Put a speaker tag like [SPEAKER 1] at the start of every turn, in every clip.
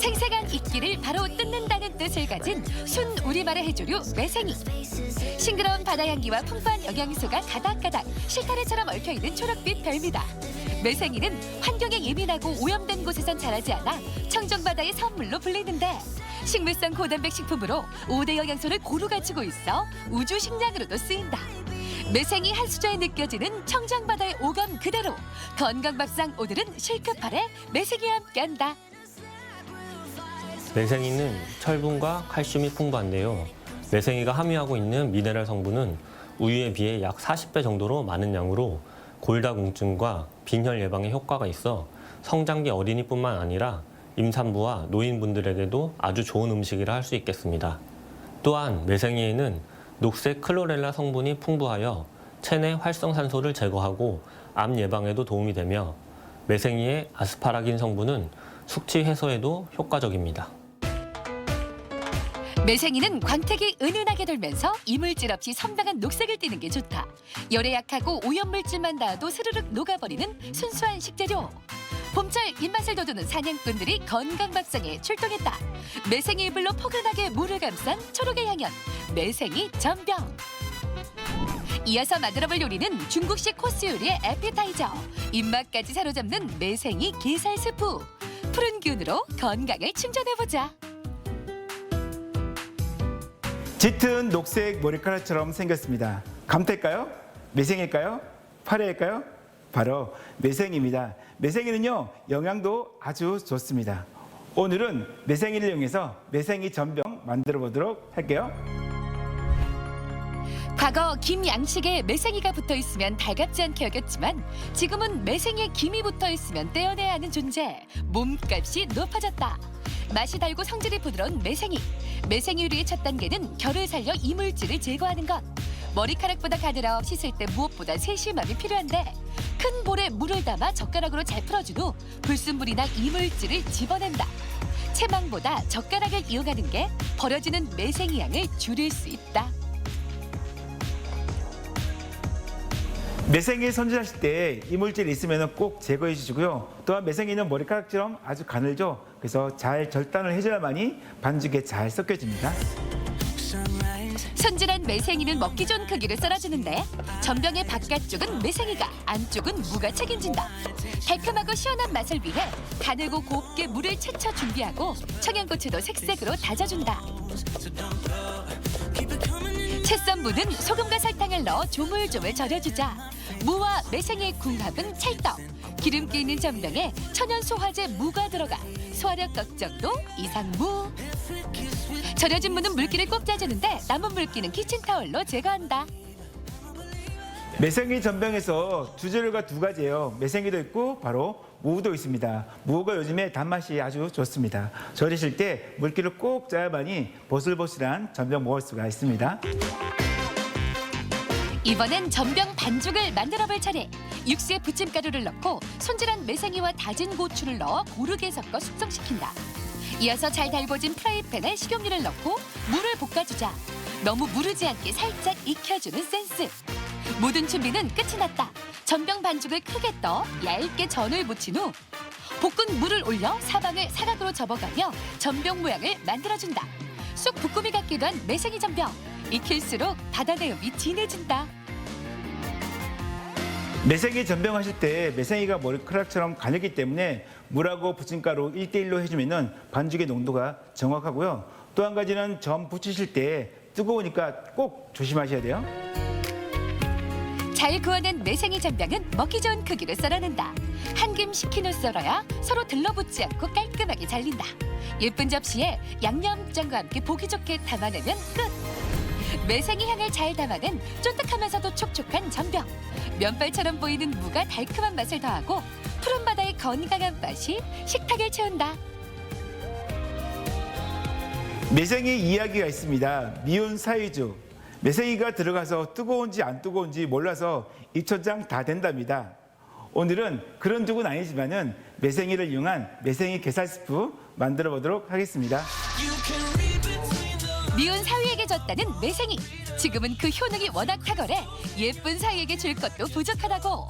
[SPEAKER 1] 생생한 이끼를 바로 뜯는다는 뜻을 가진 순 우리말의 해조류 매생이. 싱그러운 바다 향기와 풍부한 영양소가 가닥가닥 실타래처럼 얽혀있는 초록빛 별미다. 매생이는 환경에 예민하고 오염된 곳에선 자라지 않아 청정바다의 선물로 불리는데 식물성 고단백 식품으로 5대 영양소를 고루 갖추고 있어 우주 식량으로도 쓰인다. 매생이 한 수저에 느껴지는 청정바다의 오감 그대로 건강밥상 오늘은 실컷팔에 매생이와 함께한다.
[SPEAKER 2] 매생이는 철분과 칼슘이 풍부한데요. 매생이가 함유하고 있는 미네랄 성분은 우유에 비해 약 40배 정도로 많은 양으로 골다공증과 빈혈 예방에 효과가 있어 성장기 어린이뿐만 아니라 임산부와 노인분들에게도 아주 좋은 음식이라 할 수 있겠습니다. 또한 매생이에는 녹색 클로렐라 성분이 풍부하여 체내 활성산소를 제거하고 암 예방에도 도움이 되며 매생이의 아스파라긴 성분은 숙취 해소에도 효과적입니다.
[SPEAKER 1] 매생이는 광택이 은은하게 돌면서 이물질 없이 선명한 녹색을 띠는 게 좋다. 열에 약하고 오염물질만 닿아도 스르륵 녹아버리는 순수한 식재료. 봄철 입맛을 돋우는 사냥꾼들이 건강밥상에 출동했다. 매생이 이불로 포근하게 물을 감싼 초록의 향연, 매생이 전병. 이어서 만들어볼 요리는 중국식 코스 요리의 에피타이저. 입맛까지 사로잡는 매생이 게살 스프. 푸른 기운으로 건강을 충전해보자.
[SPEAKER 3] 짙은 녹색 머리카락처럼 생겼습니다. 감태일까요? 매생일까요? 파래일까요? 바로 매생이입니다. 매생이는요, 영양도 아주 좋습니다. 오늘은 매생이를 이용해서 매생이 전병 만들어 보도록 할게요.
[SPEAKER 1] 과거 김 양식에 매생이가 붙어 있으면 달갑지 않게 여겼지만 지금은 매생이에 김이 붙어 있으면 떼어내야 하는 존재. 몸값이 높아졌다. 맛이 달고 성질이 부드러운 매생이. 매생이 요리의 첫 단계는 결을 살려 이물질을 제거하는 것. 머리카락보다 가늘어 씻을 때 무엇보다 세심함이 필요한데 큰 볼에 물을 담아 젓가락으로 잘 풀어준 후 불순물이나 이물질을 집어낸다. 채망보다 젓가락을 이용하는 게 버려지는 매생이 양을 줄일 수 있다.
[SPEAKER 3] 매생이 손질하실 때 이물질이 있으면 꼭 제거해 주시고요. 또한 매생이는 머리카락처럼 아주 가늘죠. 그래서 잘 절단을 해줘야만이 반죽에 잘 섞여집니다.
[SPEAKER 1] 손질한 매생이는 먹기 좋은 크기로 썰어주는데 전병의 바깥쪽은 매생이가, 안쪽은 무가 책임진다. 달콤하고 시원한 맛을 위해 가늘고 곱게 물을 채쳐 준비하고 청양고추도 색색으로 다져준다. 채 썬 무는 소금과 설탕을 넣어 조물조물 절여주자. 무와 매생이의 궁합은 찰떡. 기름기 있는 전병에 천연 소화제 무가 들어가 소화력 걱정도 이상무. 절여진 무는 물기를 꼭 짜주는데 남은 물기는 키친타월로 제거한다.
[SPEAKER 3] 매생이 전병에서 주재료가 두 가지예요. 매생이도 있고 바로 무도 있습니다. 무가 요즘에 단맛이 아주 좋습니다. 절이실 때 물기를 꼭 짜야만이 보슬보슬한 전병 먹을 수가 있습니다.
[SPEAKER 1] 이번엔 전병 반죽을 만들어볼 차례. 육수에 부침가루를 넣고 손질한 매생이와 다진 고추를 넣어 고르게 섞어 숙성시킨다. 이어서 잘 달궈진 프라이팬에 식용유를 넣고 물을 볶아주자. 너무 무르지 않게 살짝 익혀주는 센스. 모든 준비는 끝이 났다. 전병 반죽을 크게 떠 얇게 전을 붙인 후 볶은 물을 올려 사방을 사각으로 접어가며 전병 모양을 만들어준다. 쑥 볶음이 같기도 한 매생이 전병. 익힐수록 바다 내음이 진해진다.
[SPEAKER 3] 매생이 전병 하실 때 매생이가 머리카락처럼 가늘기 때문에 물하고 부침가루 1대1로 해주면 반죽의 농도가 정확하고요. 또 한 가지는 전 부치실 때 뜨거우니까 꼭 조심하셔야 돼요.
[SPEAKER 1] 잘 구워낸 매생이 전병은 먹기 좋은 크기로 썰어낸다. 한 김 식힌 후 썰어야 서로 들러붙지 않고 깔끔하게 잘린다. 예쁜 접시에 양념장과 함께 보기 좋게 담아내면 끝. 매생이 향을 잘 담아낸 쫀득하면서도 촉촉한 전병. 면발처럼 보이는 무가 달콤한 맛을 더하고 푸른 바다의 건강한 맛이 식탁을 채운다.
[SPEAKER 3] 매생이 이야기가 있습니다. 미운 사이주. 매생이가 들어가서 뜨거운지 안 뜨거운지 몰라서 입천장 다 된답니다. 오늘은 그런 죽은 아니지만은 매생이를 이용한 매생이 게살 스프 만들어 보도록 하겠습니다.
[SPEAKER 1] 미운 사위에게 줬다는 매생이. 지금은 그 효능이 워낙 탁월해 예쁜 사위에게 줄 것도 부족하다고.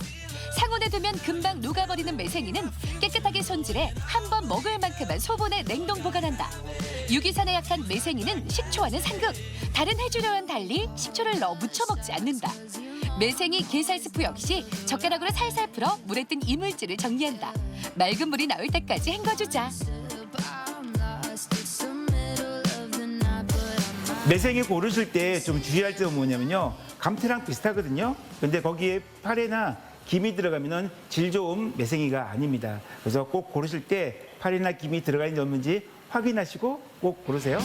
[SPEAKER 1] 상온에 두면 금방 녹아버리는 매생이는 깨끗하게 손질해 한 번 먹을 만큼만 소분해 냉동 보관한다. 유기산에 약한 매생이는 식초와는 상극. 다른 해조류와는 달리 식초를 넣어 무쳐 먹지 않는다. 매생이 게살 스프 역시 젓가락으로 살살 풀어 물에 뜬 이물질을 정리한다. 맑은 물이 나올 때까지 헹궈주자.
[SPEAKER 3] 매생이 고르실 때 좀 주의할 점은 뭐냐면요. 감태랑 비슷하거든요. 근데 거기에 파래나 김이 들어가면은 질 좋은 매생이가 아닙니다. 그래서 꼭 고르실 때 파래나 김이 들어가 있는지 없는지 확인하시고 꼭 고르세요.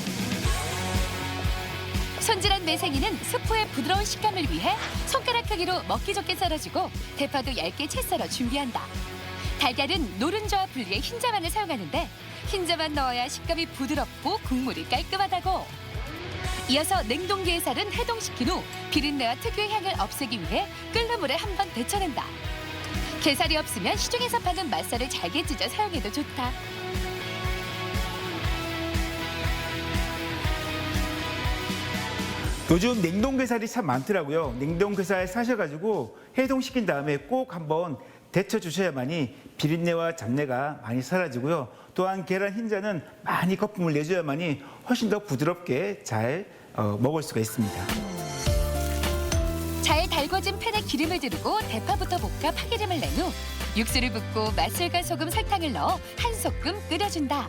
[SPEAKER 1] 손질한 매생이는 스프의 부드러운 식감을 위해 손가락 크기로 먹기 좋게 썰어주고 대파도 얇게 채 썰어 준비한다. 달걀은 노른자와 분리해 흰자만을 사용하는데 흰자만 넣어야 식감이 부드럽고 국물이 깔끔하다고. 이어서 냉동 게살은 해동시킨 후 비린내와 특유의 향을 없애기 위해 끓는 물에 한 번 데쳐낸다. 게살이 없으면 시중에서 파는 맛살을 잘게 찢어 사용해도 좋다.
[SPEAKER 3] 요즘 냉동 게살이 참 많더라고요. 냉동 게살 사셔가지고 해동시킨 다음에 꼭 한번 데쳐 주셔야만이 비린내와 잡내가 많이 사라지고요. 또한 계란 흰자는 많이 거품을 내줘야만이 훨씬 더 부드럽게 잘 먹을 수가 있습니다.
[SPEAKER 1] 잘 달궈진 팬에 기름을 두르고 대파부터 볶아 파기름을 낸 후 육수를 붓고 맛술과 소금, 설탕을 넣어 한 소끔 끓여준다.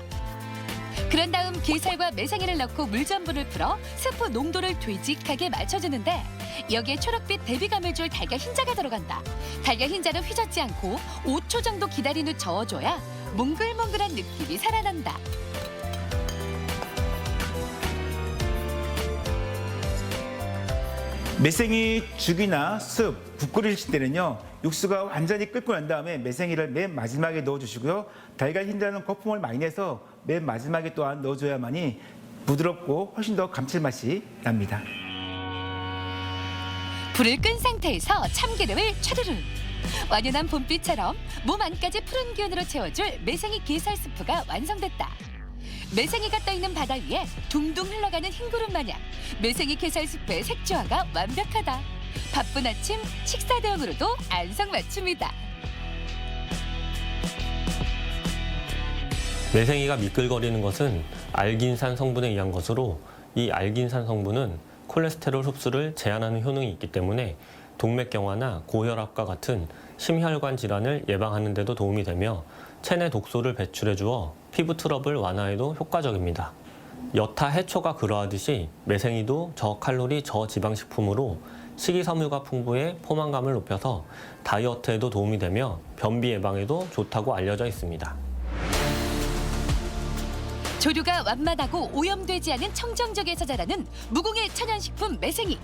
[SPEAKER 1] 그런 다음 게살과 매생이를 넣고 물전분을 풀어 스프 농도를 되직하게 맞춰주는데 여기에 초록빛 대비감을 줄 달걀 흰자가 들어간다. 달걀 흰자는 휘젓지 않고 5초 정도 기다린 후 저어줘야 몽글몽글한 느낌이 살아난다.
[SPEAKER 3] 매생이 죽이나 습, 국 끓이실 때는요. 육수가 완전히 끓고 난 다음에 매생이를 맨 마지막에 넣어주시고요. 달걀 흰자는 거품을 많이 내서 맨 마지막에 또한 넣어줘야만이 부드럽고 훨씬 더 감칠맛이 납니다.
[SPEAKER 1] 불을 끈 상태에서 참기름을 차르르. 완연한 봄빛처럼 몸 안까지 푸른 기운으로 채워줄 매생이 게살 스프가 완성됐다. 매생이가 떠있는 바다 위에 둥둥 흘러가는 흰구름 마냥 매생이 게살 스프의 색조화가 완벽하다. 바쁜 아침 식사 대용으로도 안성맞춤이다.
[SPEAKER 2] 매생이가 미끌거리는 것은 알긴산 성분에 의한 것으로 이 알긴산 성분은 콜레스테롤 흡수를 제한하는 효능이 있기 때문에 동맥경화나 고혈압과 같은 심혈관 질환을 예방하는 데도 도움이 되며 체내 독소를 배출해 주어 피부 트러블 완화에도 효과적입니다. 여타 해초가 그러하듯이 매생이도 저칼로리 저지방식품으로 식이섬유가 풍부해 포만감을 높여서 다이어트에도 도움이 되며 변비 예방에도 좋다고 알려져 있습니다.
[SPEAKER 1] 조류가 완만하고 오염되지 않은 청정지역에서 자라는 무공해 천연식품 매생이.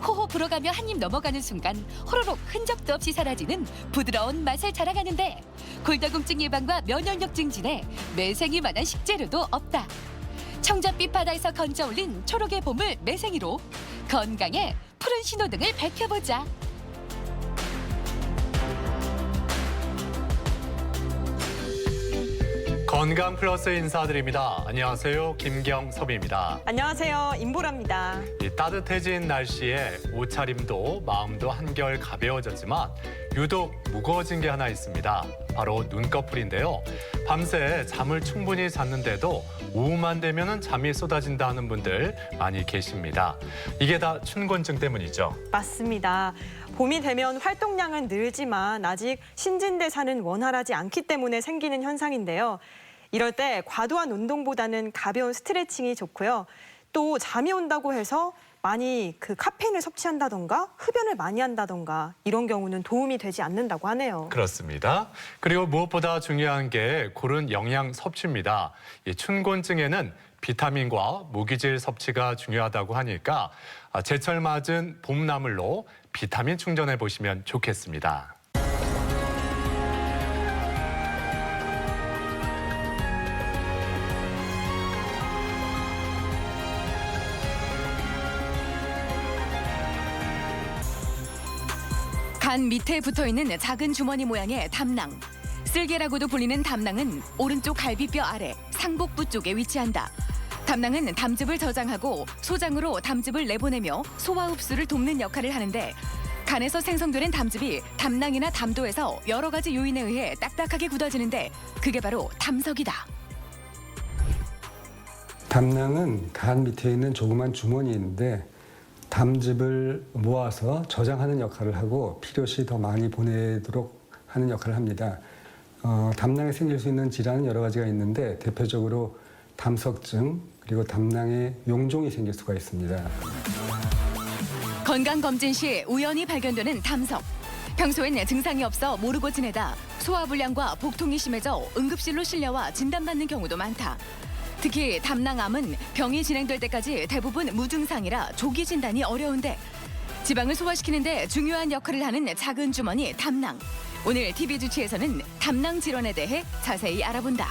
[SPEAKER 1] 호호 불어가며 한 입 넘어가는 순간 호로록 흔적도 없이 사라지는 부드러운 맛을 자랑하는데 골다공증 예방과 면역력 증진에 매생이만한 식재료도 없다. 청자빛 바다에서 건져 올린 초록의 보물 매생이로 건강에 푸른 신호등을 밝혀보자.
[SPEAKER 4] 건강 플러스 인사드립니다. 안녕하세요. 김경섭입니다.
[SPEAKER 5] 안녕하세요. 임보라입니다.
[SPEAKER 4] 이 따뜻해진 날씨에 옷차림도 마음도 한결 가벼워졌지만 유독 무거워진 게 하나 있습니다. 바로 눈꺼풀인데요. 밤새 잠을 충분히 잤는데도 오후만 되면 잠이 쏟아진다는 분들 많이 계십니다. 이게 다 춘곤증 때문이죠.
[SPEAKER 5] 맞습니다. 봄이 되면 활동량은 늘지만 아직 신진대사는 원활하지 않기 때문에 생기는 현상인데요. 이럴 때 과도한 운동보다는 가벼운 스트레칭이 좋고요. 또 잠이 온다고 해서 많이 카페인을 섭취한다던가 흡연을 많이 한다던가 이런 경우는 도움이 되지 않는다고 하네요.
[SPEAKER 4] 그렇습니다. 그리고 무엇보다 중요한 게 고른 영양 섭취입니다. 이 춘곤증에는 비타민과 무기질 섭취가 중요하다고 하니까 제철 맞은 봄나물로 비타민 충전해 보시면 좋겠습니다.
[SPEAKER 6] 간 밑에 붙어있는 작은 주머니 모양의 담낭. 쓸개라고도 불리는 담낭은 오른쪽 갈비뼈 아래 상복부 쪽에 위치한다. 담낭은 담즙을 저장하고 소장으로 담즙을 내보내며 소화 흡수를 돕는 역할을 하는데 간에서 생성되는 담즙이 담낭이나 담도에서 여러 가지 요인에 의해 딱딱하게 굳어지는데 그게 바로 담석이다.
[SPEAKER 7] 담낭은 간 밑에 있는 조그만 주머니인데 담즙을 모아서 저장하는 역할을 하고 필요시 더 많이 보내도록 하는 역할을 합니다. 담낭에 생길 수 있는 질환은 여러 가지가 있는데 대표적으로 담석증 그리고 담낭에 용종이 생길 수가 있습니다.
[SPEAKER 6] 건강검진 시 우연히 발견되는 담석. 평소엔 증상이 없어 모르고 지내다 소화불량과 복통이 심해져 응급실로 실려와 진단받는 경우도 많다. 특히 담낭암은 병이 진행될 때까지 대부분 무증상이라 조기 진단이 어려운데 지방을 소화시키는 데 중요한 역할을 하는 작은 주머니 담낭. 오늘 TV 주치에서는 담낭 질환에 대해 자세히 알아본다.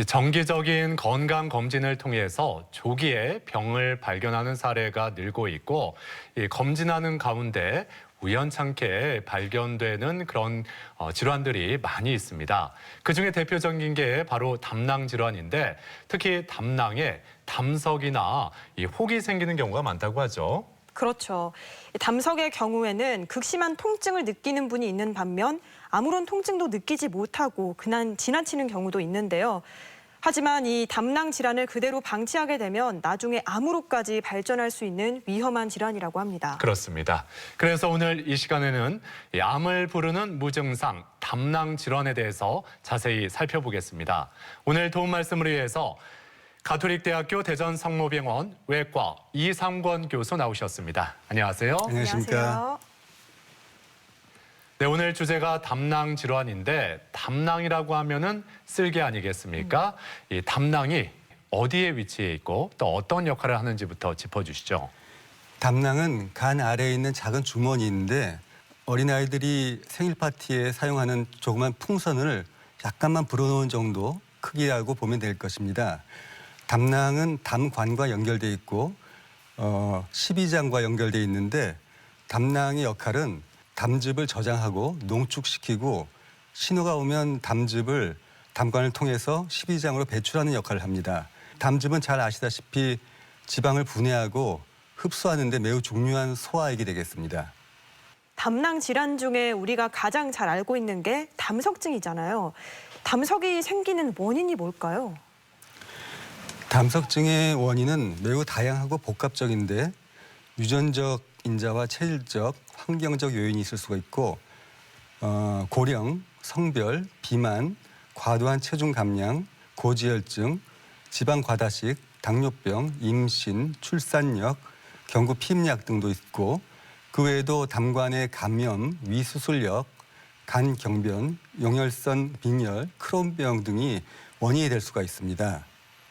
[SPEAKER 4] 정기적인 건강 검진을 통해서 조기에 병을 발견하는 사례가 늘고 있고 검진하는 가운데 우연찮게 발견되는 그런 질환들이 많이 있습니다. 그중에 대표적인 게 바로 담낭 질환인데 특히 담낭에 담석이나 혹이 생기는 경우가 많다고 하죠.
[SPEAKER 5] 그렇죠. 담석의 경우에는 극심한 통증을 느끼는 분이 있는 반면 아무런 통증도 느끼지 못하고 그냥 지나치는 경우도 있는데요. 하지만 이 담낭 질환을 그대로 방치하게 되면 나중에 암으로까지 발전할 수 있는 위험한 질환이라고 합니다.
[SPEAKER 4] 그렇습니다. 그래서 오늘 이 시간에는 이 암을 부르는 무증상 담낭 질환에 대해서 자세히 살펴보겠습니다. 오늘 도움 말씀을 위해서 가톨릭대학교 대전성모병원 외과 이상권 교수 나오셨습니다. 안녕하세요.
[SPEAKER 5] 안녕하세요.
[SPEAKER 4] 네, 오늘 주제가 담낭 질환인데 담낭이라고 하면은 쓸개 아니겠습니까? 이 담낭이 어디에 위치해 있고 또 어떤 역할을 하는지부터 짚어주시죠.
[SPEAKER 7] 담낭은 간 아래에 있는 작은 주머니인데 어린아이들이 생일 파티에 사용하는 조그만 풍선을 약간만 불어넣은 정도 크기라고 보면 될 것입니다. 담낭은 담관과 연결돼 있고 12장과 연결돼 있는데 담낭의 역할은 담즙을 저장하고 농축시키고 신호가 오면 담즙을 담관을 통해서 12장으로 배출하는 역할을 합니다. 담즙은 잘 아시다시피 지방을 분해하고 흡수하는 데 매우 중요한 소화액이 되겠습니다.
[SPEAKER 5] 담낭 질환 중에 우리가 가장 잘 알고 있는 게 담석증이잖아요. 담석이 생기는 원인이 뭘까요?
[SPEAKER 7] 담석증의 원인은 매우 다양하고 복합적인데 유전적 인자와 체질적, 환경적 요인이 있을 수가 있고 고령, 성별, 비만, 과도한 체중 감량, 고지혈증, 지방 과다식, 당뇨병, 임신, 출산력, 경구 피임약 등도 있고 그 외에도 담관의 감염, 위수술력, 간 경변, 용혈선 빈혈, 크론병 등이 원인이 될 수가 있습니다.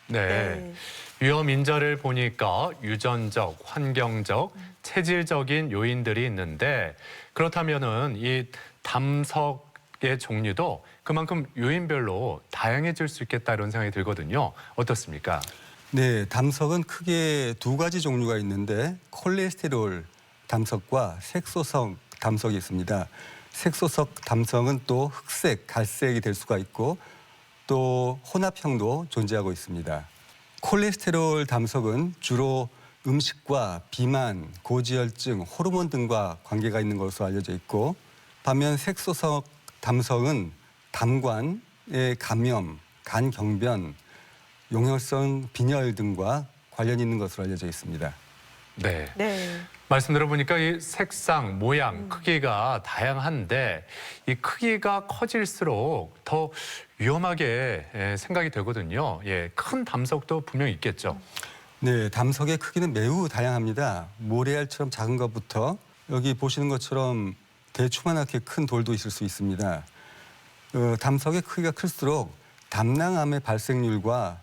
[SPEAKER 4] 네. 위험 인자를 보니까 유전적, 환경적, 체질적인 요인들이 있는데 그렇다면은 이 담석의 종류도 그만큼 요인별로 다양해질 수 있겠다 이런 생각이 들거든요. 어떻습니까?
[SPEAKER 7] 네, 담석은 크게 두 가지 종류가 있는데 콜레스테롤 담석과 색소성 담석이 있습니다. 색소성 담석은 또 흑색, 갈색이 될 수가 있고 또 혼합형도 존재하고 있습니다. 콜레스테롤 담석은 주로 음식과 비만, 고지혈증, 호르몬 등과 관계가 있는 것으로 알려져 있고 반면 색소성 담석은 담관의 감염, 간 경변, 용혈성 빈혈 등과 관련이 있는 것으로 알려져 있습니다.
[SPEAKER 4] 네.
[SPEAKER 5] 네.
[SPEAKER 4] 말씀 들어보니까 이 색상, 모양, 크기가 다양한데 이 크기가 커질수록 더 위험하게 생각이 되거든요. 예, 큰 담석도 분명히 있겠죠.
[SPEAKER 7] 네, 담석의 크기는 매우 다양합니다. 모래알처럼 작은 것부터 여기 보시는 것처럼 대추만하게 큰 돌도 있을 수 있습니다. 담석의 크기가 클수록 담낭암의 발생률과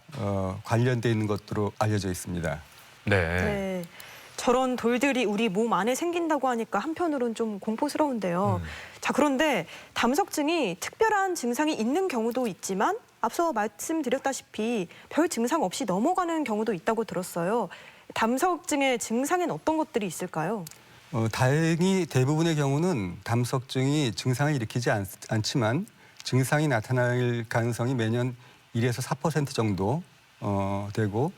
[SPEAKER 7] 관련돼 있는 것으로 알려져 있습니다.
[SPEAKER 5] 네. 저런 돌들이 우리 몸 안에 생긴다고 하니까 한편으로는 좀 공포스러운데요. 자, 그런데 담석증이 특별한 증상이 있는 경우도 있지만 앞서 말씀드렸다시피 별 증상 없이 넘어가는 경우도 있다고 들었어요. 담석증의 증상에는 어떤 것들이 있을까요?
[SPEAKER 7] 다행히 대부분의 경우는 담석증이 증상을 일으키지 않지만 증상이 나타날 가능성이 매년 1에서 4% 정도 되고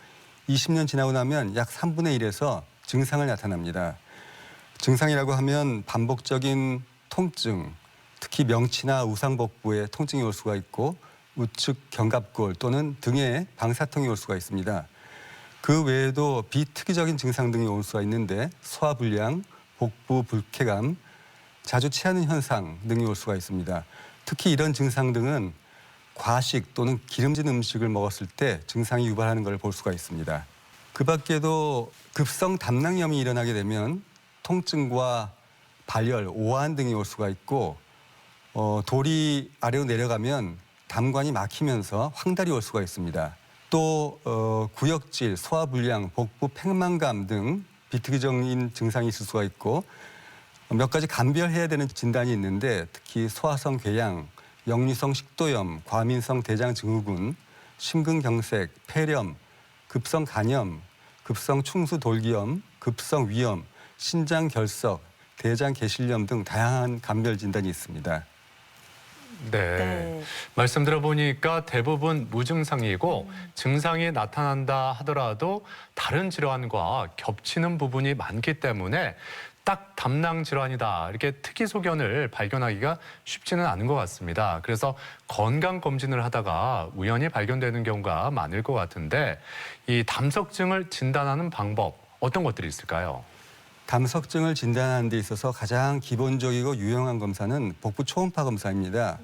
[SPEAKER 7] 20년 지나고 나면 약 3분의 1에서 증상을 나타납니다. 증상이라고 하면 반복적인 통증, 특히 명치나 우상복부에 통증이 올 수가 있고 우측 견갑골 또는 등에 방사통이 올 수가 있습니다. 그 외에도 비특이적인 증상 등이 올 수가 있는데 소화불량, 복부 불쾌감, 자주 체하는 현상 등이 올 수가 있습니다. 특히 이런 증상 등은 과식 또는 기름진 음식을 먹었을 때 증상이 유발하는 걸 볼 수가 있습니다. 그 밖에도 급성 담낭염이 일어나게 되면 통증과 발열, 오한 등이 올 수가 있고 돌이 아래로 내려가면 담관이 막히면서 황달이 올 수가 있습니다. 또 구역질, 소화불량, 복부 팽만감 등 비특이적인 증상이 있을 수가 있고 몇 가지 감별해야 되는 진단이 있는데 특히 소화성 궤양, 역류성 식도염, 과민성 대장증후군, 심근경색, 폐렴, 급성 간염, 급성 충수돌기염, 급성 위염, 신장결석, 대장개실염 등 다양한 감별 진단이 있습니다.
[SPEAKER 4] 네. 말씀 들어보니까 대부분 무증상이고 증상이 나타난다 하더라도 다른 질환과 겹치는 부분이 많기 때문에 딱 담낭 질환이다 이렇게 특이소견을 발견하기가 쉽지는 않은 것 같습니다. 그래서 건강검진을 하다가 우연히 발견되는 경우가 많을 것 같은데 이 담석증을 진단하는 방법 어떤 것들이 있을까요?
[SPEAKER 7] 담석증을 진단하는 데 있어서 가장 기본적이고 유용한 검사는 복부 초음파 검사입니다.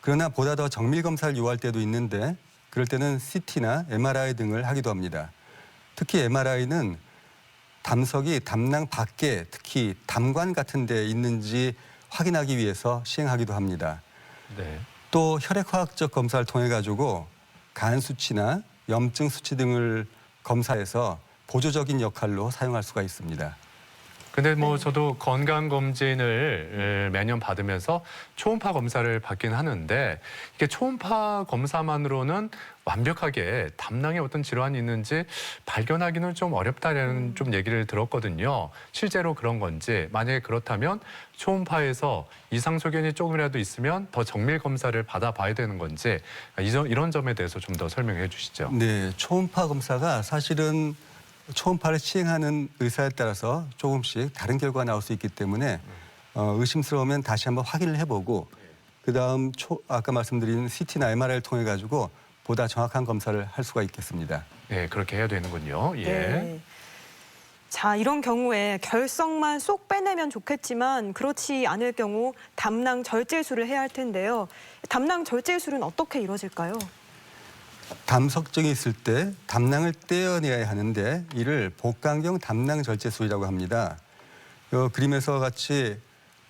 [SPEAKER 7] 그러나 보다 더 정밀 검사를 요할 때도 있는데 그럴 때는 CT나 MRI 등을 하기도 합니다. 특히 MRI는 담석이 담낭 밖에 특히 담관 같은 데 있는지 확인하기 위해서 시행하기도 합니다.
[SPEAKER 4] 네.
[SPEAKER 7] 또 혈액화학적 검사를 통해 가지고 간 수치나 염증 수치 등을 검사해서 보조적인 역할로 사용할 수가 있습니다.
[SPEAKER 4] 근데 저도 건강검진을 매년 받으면서 초음파 검사를 받긴 하는데 이게 초음파 검사만으로는 완벽하게 담낭에 어떤 질환이 있는지 발견하기는 좀 어렵다라는 좀 얘기를 들었거든요. 실제로 그런 건지 만약에 그렇다면 초음파에서 이상 소견이 조금이라도 있으면 더 정밀 검사를 받아봐야 되는 건지 이런 점에 대해서 좀 더 설명해 주시죠.
[SPEAKER 7] 네, 초음파 검사가 사실은 초음파를 시행하는 의사에 따라서 조금씩 다른 결과가 나올 수 있기 때문에 의심스러우면 다시 한번 확인을 해보고 그다음 아까 말씀드린 CT나 MRI를 통해 가지고 보다 정확한 검사를 할 수가 있겠습니다.
[SPEAKER 4] 네, 그렇게 해야 되는군요. 예.
[SPEAKER 5] 네. 자, 이런 경우에 결석만 쏙 빼내면 좋겠지만 그렇지 않을 경우 담낭 절제술을 해야 할 텐데요. 담낭 절제술은 어떻게 이루어질까요?
[SPEAKER 7] 담석증이 있을 때 담낭을 떼어내야 하는데 이를 복강경 담낭 절제술이라고 합니다. 그림에서 같이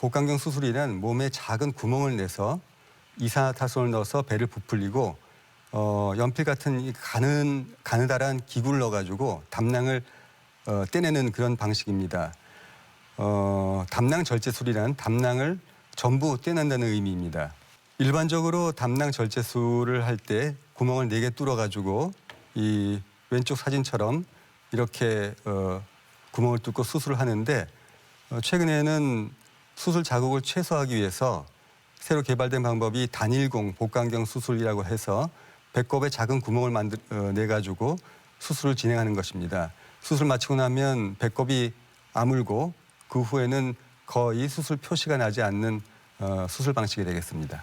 [SPEAKER 7] 복강경 수술이란 몸에 작은 구멍을 내서 이산화탄소를 넣어서 배를 부풀리고 연필 같은 이 가느다란 기구를 넣어가지고 담낭을 떼내는 그런 방식입니다. 담낭 절제술이란 담낭을 전부 떼낸다는 의미입니다. 일반적으로 담낭 절제술을 할 때 구멍을 4개 뚫어가지고 이 왼쪽 사진처럼 이렇게 구멍을 뚫고 수술을 하는데 최근에는 수술 자국을 최소화하기 위해서 새로 개발된 방법이 단일공 복강경 수술이라고 해서 배꼽에 작은 구멍을 내가지고 수술을 진행하는 것입니다. 수술 마치고 나면 배꼽이 아물고 그 후에는 거의 수술 표시가 나지 않는 수술 방식이 되겠습니다.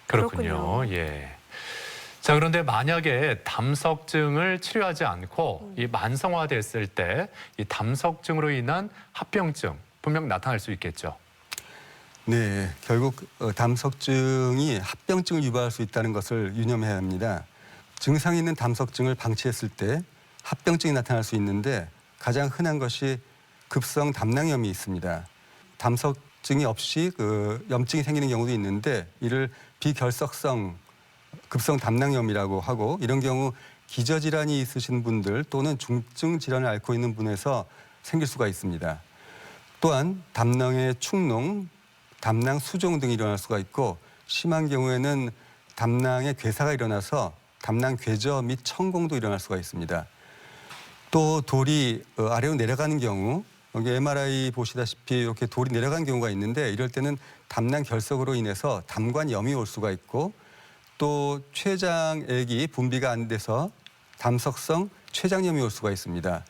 [SPEAKER 4] 그렇군요. 예. 자, 그런데 만약에 담석증을 치료하지 않고 이 만성화됐을 때 이 담석증으로 인한 합병증 분명 나타날 수 있겠죠.
[SPEAKER 7] 네, 결국 담석증이 합병증을 유발할 수 있다는 것을 유념해야 합니다. 증상이 있는 담석증을 방치했을 때 합병증이 나타날 수 있는데 가장 흔한 것이 급성 담낭염이 있습니다. 담석증이 없이 염증이 생기는 경우도 있는데 이를 비결석성 급성 담낭염이라고 하고 이런 경우 기저질환이 있으신 분들 또는 중증 질환을 앓고 있는 분에서 생길 수가 있습니다. 또한 담낭의 축농, 담낭 수종 등이 일어날 수가 있고 심한 경우에는 담낭에 괴사가 일어나서 담낭 괴저 및 천공도 일어날 수가 있습니다. 또 돌이 아래로 내려가는 경우 여기 MRI 보시다시피 이렇게 돌이 내려간 경우가 있는데 이럴 때는 담낭 결석으로 인해서 담관염이 올 수가 있고 또 췌장액이 분비가 안 돼서 담석성 췌장염이 올 수가 있습니다.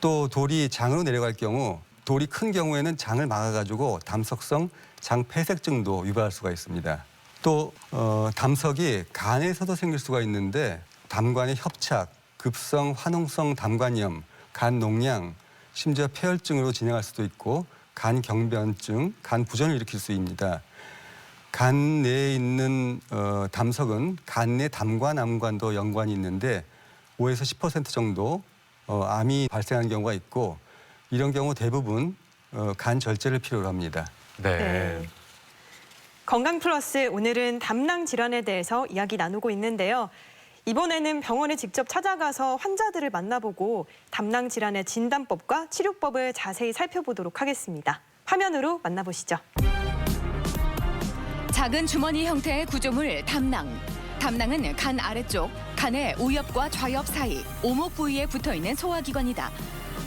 [SPEAKER 7] 또 돌이 장으로 내려갈 경우 돌이 큰 경우에는 장을 막아가지고 담석성 장폐색증도 유발할 수가 있습니다. 또 담석이 간에서도 생길 수가 있는데 담관의 협착, 급성 화농성 담관염, 간 농양, 심지어 폐혈증으로 진행할 수도 있고 간 경변증, 간 부전을 일으킬 수 있습니다. 간 내에 있는 담석은 간 내 담관암과도 연관이 있는데 5에서 10% 정도 암이 발생하는 경우가 있고 이런 경우 대부분 간 절제를 필요로 합니다.
[SPEAKER 4] 네.
[SPEAKER 5] 건강 플러스 오늘은 담낭 질환에 대해서 이야기 나누고 있는데요. 이번에는 병원에 직접 찾아가서 환자들을 만나보고 담낭 질환의 진단법과 치료법을 자세히 살펴보도록 하겠습니다. 화면으로 만나보시죠.
[SPEAKER 6] 작은 주머니 형태의 구조물 담낭. 담낭은 간 아래쪽, 간의 우엽과 좌엽 사이, 오목 부위에 붙어있는 소화기관이다.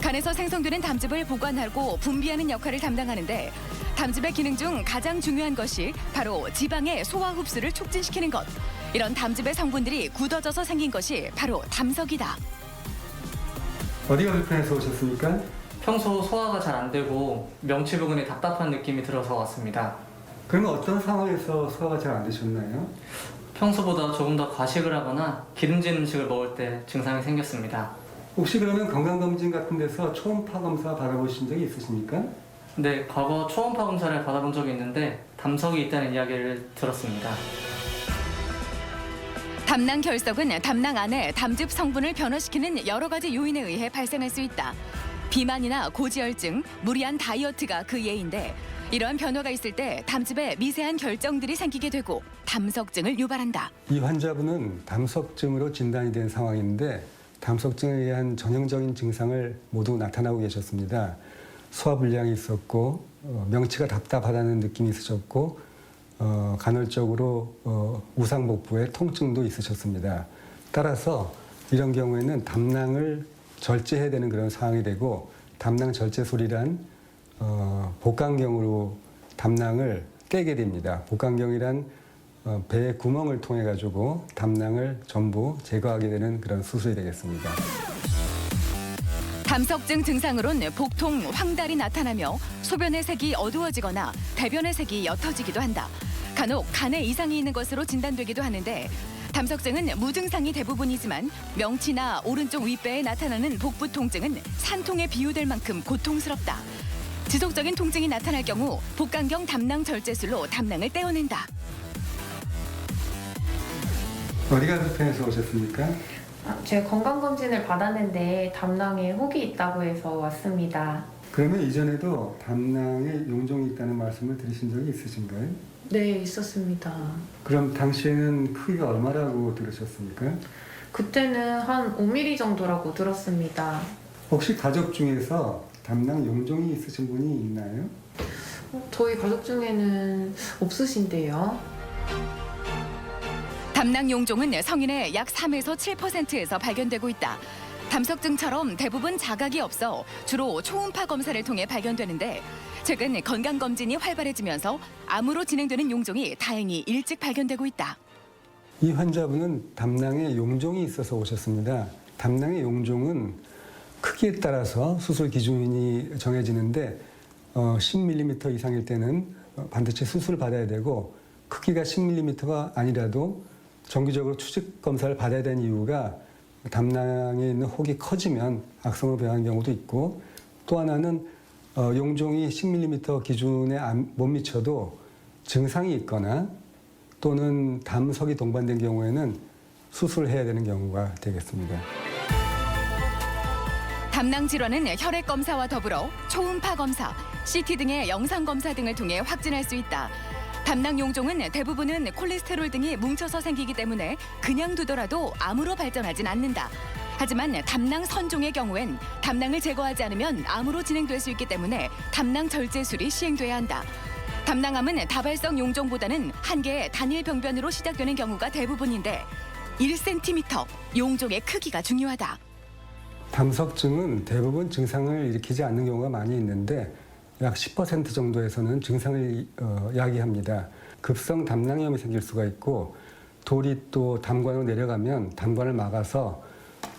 [SPEAKER 6] 간에서 생성되는 담즙을 보관하고 분비하는 역할을 담당하는데 담즙의 기능 중 가장 중요한 것이 바로 지방의 소화 흡수를 촉진시키는 것. 이런 담즙의 성분들이 굳어져서 생긴 것이 바로 담석이다.
[SPEAKER 7] 어디가 불편해서 오셨습니까?
[SPEAKER 8] 평소 소화가 잘 안 되고 명치 부근에 답답한 느낌이 들어서 왔습니다.
[SPEAKER 7] 그러면 어떤 상황에서 소화가 잘 안 되셨나요?
[SPEAKER 8] 평소보다 조금 더 과식을 하거나 기름진 음식을 먹을 때 증상이 생겼습니다.
[SPEAKER 7] 혹시 그러면 건강검진 같은 데서 초음파 검사 받아보신 적이 있으십니까?
[SPEAKER 8] 네, 과거 초음파 검사를 받아본 적이 있는데 담석이 있다는 이야기를 들었습니다.
[SPEAKER 6] 담낭 결석은 담낭 안에 담즙 성분을 변화시키는 여러 가지 요인에 의해 발생할 수 있다. 비만이나 고지혈증, 무리한 다이어트가 그 예인데 이러한 변화가 있을 때 담즙에 미세한 결정들이 생기게 되고 담석증을 유발한다.
[SPEAKER 7] 이 환자분은 담석증으로 진단이 된 상황인데 담석증에 의한 전형적인 증상을 모두 나타나고 계셨습니다. 소화불량이 있었고 명치가 답답하다는 느낌이 있으셨고 간헐적으로 우상복부에 통증도 있으셨습니다. 따라서 이런 경우에는 담낭을 절제해야 되는 그런 상황이 되고 담낭 절제술이란 복강경으로 담낭을 떼게 됩니다. 복강경이란 배의 구멍을 통해 가지고 담낭을 전부 제거하게 되는 그런 수술이 되겠습니다.
[SPEAKER 6] 담석증 증상으론 복통, 황달이 나타나며 소변의 색이 어두워지거나 배변의 색이 옅어지기도 한다. 간혹 간에 이상이 있는 것으로 진단되기도 하는데 담석증은 무증상이 대부분이지만 명치나 오른쪽 윗배에 나타나는 복부 통증은 산통에 비유될 만큼 고통스럽다. 지속적인 통증이 나타날 경우 복강경 담낭 절제술로 담낭을 떼어낸다.
[SPEAKER 7] 어디가 불편해서 오셨습니까?
[SPEAKER 9] 제가 건강검진을 받았는데 담낭에 혹이 있다고 해서 왔습니다.
[SPEAKER 7] 그러면 이전에도 담낭에 용종이 있다는 말씀을 들으신 적이 있으신가요?
[SPEAKER 9] 네, 있었습니다.
[SPEAKER 7] 그럼 당시에는 크기가 얼마라고 들으셨습니까?
[SPEAKER 9] 그때는 한 5mm 정도라고 들었습니다.
[SPEAKER 7] 혹시 가족 중에서 담낭 용종이 있으신 분이 있나요?
[SPEAKER 9] 저희 가족 중에는 없으신데요.
[SPEAKER 6] 담낭 용종은 성인의 약 3에서 7%에서 발견되고 있다. 담석증처럼 대부분 자각이 없어 주로 초음파 검사를 통해 발견되는데 최근 건강검진이 활발해지면서 암으로 진행되는 용종이 다행히 일찍 발견되고 있다.
[SPEAKER 7] 이 환자분은 담낭에 용종이 있어서 오셨습니다. 담낭의 용종은 크기에 따라서 수술 기준이 정해지는데 10mm 이상일 때는 반드시 수술을 받아야 되고 크기가 10mm가 아니라도 정기적으로 추적 검사를 받아야 되는 이유가 담낭에 있는 혹이 커지면 악성으로 변하는 경우도 있고 또 하나는 용종이 10mm 기준에 못 미쳐도 증상이 있거나 또는 담석이 동반된 경우에는 수술을 해야 되는 경우가 되겠습니다.
[SPEAKER 6] 담낭 질환은 혈액 검사와 더불어 초음파 검사, CT 등의 영상 검사 등을 통해 확진할 수 있다. 담낭 용종은 대부분은 콜레스테롤 등이 뭉쳐서 생기기 때문에 그냥 두더라도 암으로 발전하진 않는다. 하지만 담낭 선종의 경우엔 담낭을 제거하지 않으면 암으로 진행될 수 있기 때문에 담낭 절제술이 시행돼야 한다. 담낭암은 다발성 용종보다는 한 개의 단일 병변으로 시작되는 경우가 대부분인데 1cm 용종의 크기가 중요하다.
[SPEAKER 7] 담석증은 대부분 증상을 일으키지 않는 경우가 많이 있는데 약 10% 정도에서는 증상을 야기합니다. 급성 담낭염이 생길 수가 있고 돌이 또 담관으로 내려가면 담관을 막아서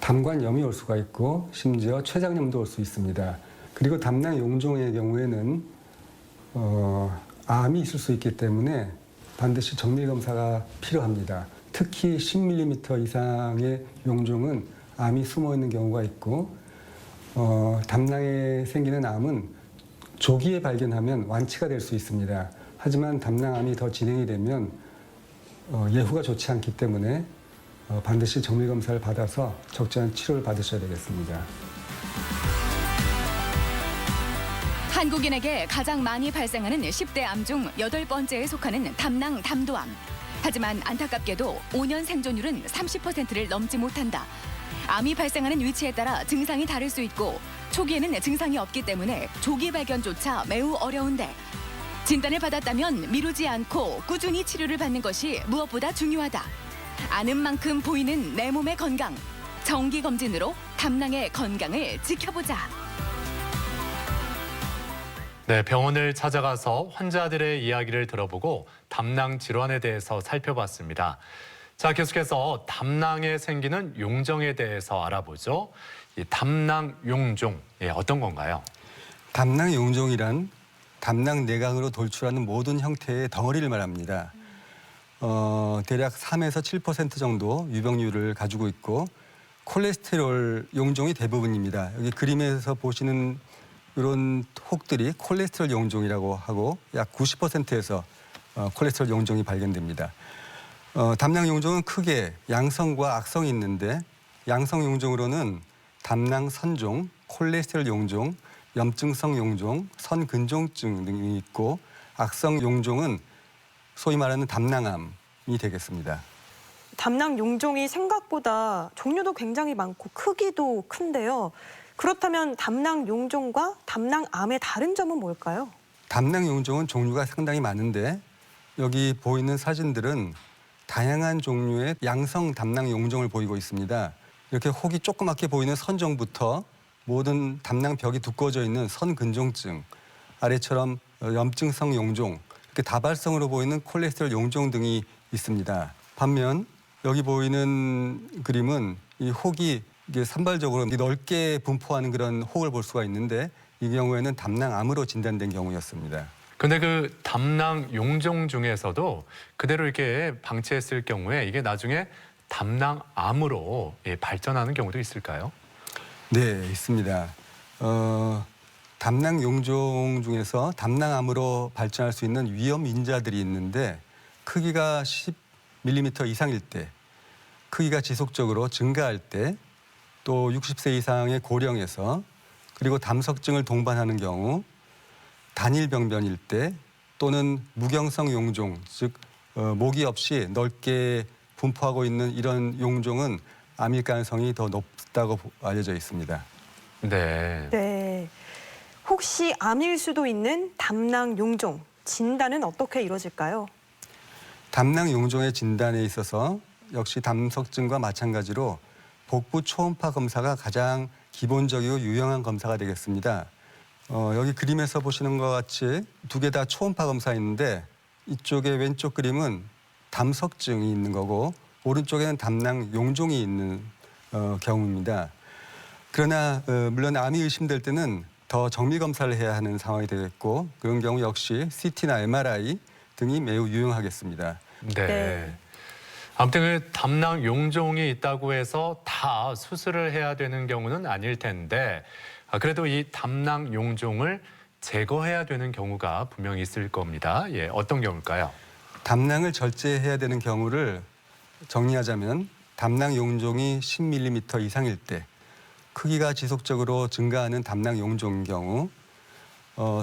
[SPEAKER 7] 담관염이 올 수가 있고 심지어 췌장염도 올 수 있습니다. 그리고 담낭 용종의 경우에는 암이 있을 수 있기 때문에 반드시 정밀 검사가 필요합니다. 특히 10mm 이상의 용종은 암이 숨어 있는 경우가 있고 담낭에 생기는 암은 조기에 발견하면 완치가 될 수 있습니다. 하지만 담낭암이 더 진행이 되면 예후가 좋지 않기 때문에 반드시 정밀 검사를 받아서 적절한 치료를 받으셔야 되겠습니다.
[SPEAKER 6] 한국인에게 가장 많이 발생하는 10대 암 중 8번째에 속하는 담낭 담도암. 하지만 안타깝게도 5년 생존율은 30%를 넘지 못한다. 암이 발생하는 위치에 따라 증상이 다를 수 있고 초기에는 증상이 없기 때문에 조기 발견조차 매우 어려운데 진단을 받았다면 미루지 않고 꾸준히 치료를 받는 것이 무엇보다 중요하다. 아는 만큼 보이는 내 몸의 건강. 정기검진으로 담낭의 건강을 지켜보자.
[SPEAKER 4] 네, 병원을 찾아가서 환자들의 이야기를 들어보고 담낭 질환에 대해서 살펴봤습니다. 자, 계속해서 담낭에 생기는 용종에 대해서 알아보죠. 이 담낭 용종, 어떤 건가요?
[SPEAKER 7] 담낭 용종이란 담낭 내강으로 돌출하는 모든 형태의 덩어리를 말합니다. 대략 3에서 7% 정도 유병률을 가지고 있고 콜레스테롤 용종이 대부분입니다. 여기 그림에서 보시는 이런 혹들이 콜레스테롤 용종이라고 하고 약 90%에서 콜레스테롤 용종이 발견됩니다. 담낭 용종은 크게 양성과 악성이 있는데 양성 용종으로는 담낭 선종, 콜레스테롤 용종, 염증성 용종, 선근종증 등이 있고 악성 용종은 소위 말하는 담낭암이 되겠습니다.
[SPEAKER 5] 담낭 용종이 생각보다 종류도 굉장히 많고 크기도 큰데요. 그렇다면 담낭 용종과 담낭암의 다른 점은 뭘까요?
[SPEAKER 7] 담낭 용종은 종류가 상당히 많은데 여기 보이는 사진들은 다양한 종류의 양성 담낭 용종을 보이고 있습니다. 이렇게 혹이 조그맣게 보이는 선종부터 모든 담낭벽이 두꺼워져 있는 선근종증, 아래처럼 염증성 용종, 이렇게 다발성으로 보이는 콜레스테롤 용종 등이 있습니다. 반면 여기 보이는 그림은 이 혹이 이게 산발적으로 넓게 분포하는 그런 혹을 볼 수가 있는데 이 경우에는 담낭암으로 진단된 경우였습니다.
[SPEAKER 4] 근데 그 담낭 용종 중에서도 그대로 이렇게 방치했을 경우에 이게 나중에 담낭암으로 발전하는 경우도 있을까요?
[SPEAKER 7] 네, 있습니다. 담낭 용종 중에서 담낭암으로 발전할 수 있는 위험 인자들이 있는데 크기가 10mm 이상일 때, 크기가 지속적으로 증가할 때, 또 60세 이상의 고령에서 그리고 담석증을 동반하는 경우, 단일 병변일 때 또는 무경성 용종, 즉 모기 없이 넓게 분포하고 있는 이런 용종은 암일 가능성이 더 높다고 알려져 있습니다.
[SPEAKER 4] 네.
[SPEAKER 5] 네. 혹시 암일 수도 있는 담낭 용종, 진단은 어떻게 이루어질까요?
[SPEAKER 7] 담낭 용종의 진단에 있어서 역시 담석증과 마찬가지로 복부 초음파 검사가 가장 기본적이고 유용한 검사가 되겠습니다. 여기 그림에서 보시는 것 같이 두 개 다 초음파 검사인데 이쪽에 왼쪽 그림은 담석증이 있는 거고 오른쪽에는 담낭 용종이 있는 경우입니다. 그러나 물론 암이 의심될 때는 더 정밀 검사를 해야 하는 상황이 되겠고 그런 경우 역시 CT나 MRI 등이 매우 유용하겠습니다.
[SPEAKER 4] 네. 아무튼 그 담낭 용종이 있다고 해서 다 수술을 해야 되는 경우는 아닐 텐데 그래도 이 담낭 용종을 제거해야 되는 경우가 분명히 있을 겁니다. 어떤 경우일까요?
[SPEAKER 7] 담낭을 절제해야 되는 경우를 정리하자면 담낭 용종이 10mm 이상일 때, 크기가 지속적으로 증가하는 담낭 용종인 경우,